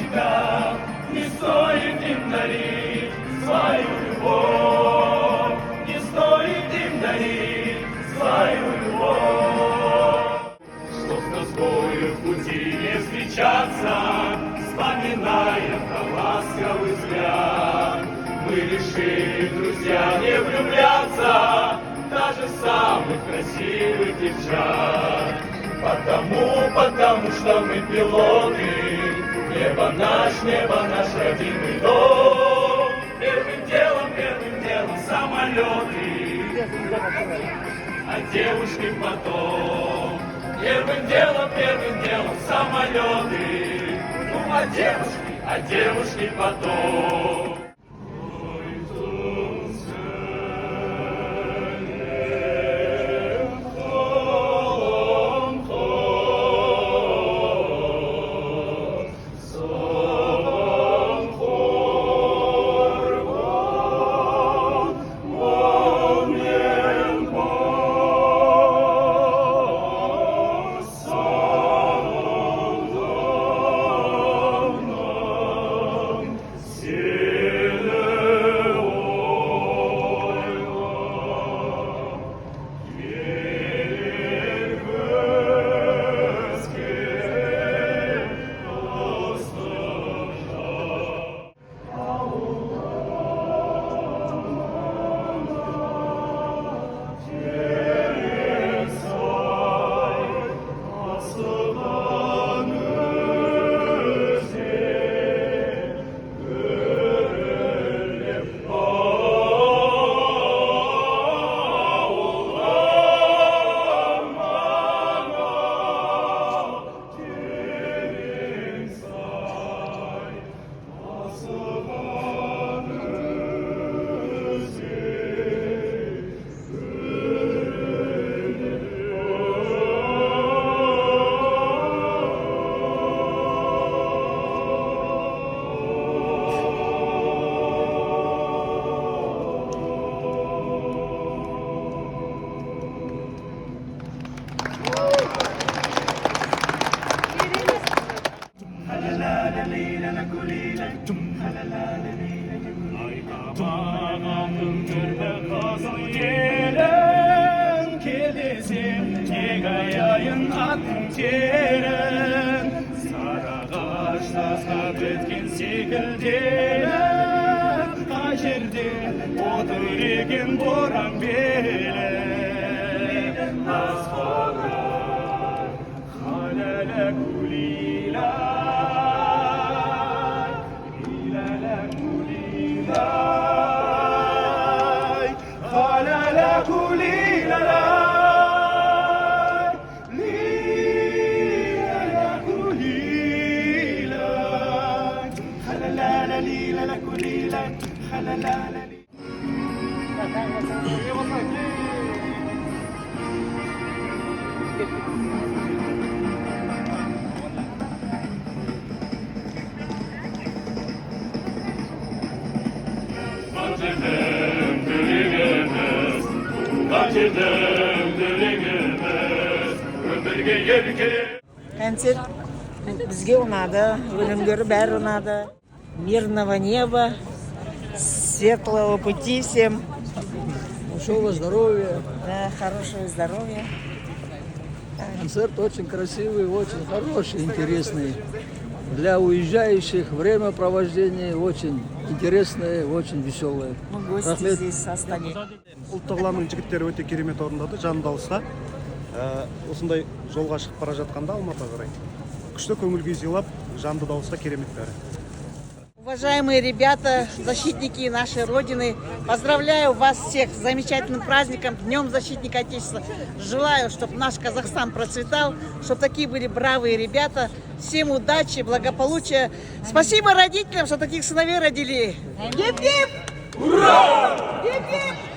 тебя не стоит им дарить свою любовь, не стоит им дарить свою любовь. Чтоб на тобою в пути не встречаться, вспоминая про ласковый взгляд, мы решили, друзья, не влюбляться даже в самых красивых девчат. Потому что мы пилоты, небо наш родимый дом. Первым делом самолеты, а девушки потом. Первым делом самолеты, ну а девушки потом. Концерт бізге ұнады, өлеңдері бәрі ұнады. Мирного неба, светлого пути всем. Большого здоровья. Да, хорошего здоровья. Концерт очень красивый, очень хороший, интересный. Для уезжающих времяпровождение очень интересное, очень веселое. Мы гости здесь остались. Ұлттық ұланның жігіттері өте керемет орындады, жан дауыста. Осындай жолға шығып бара жатқанда Алматыға қарай күшті көңіл күй сыйлап, жанды дауыста керемет бәрі. Уважаемые ребята, защитники нашей Родины, поздравляю вас всех с замечательным праздником, Днем Защитника Отечества. Желаю, чтобы наш Казахстан процветал, чтобы такие были бравые ребята. Всем удачи, благополучия. Спасибо родителям, что таких сыновей родили. Гип-гип! Ура! Гип-гип!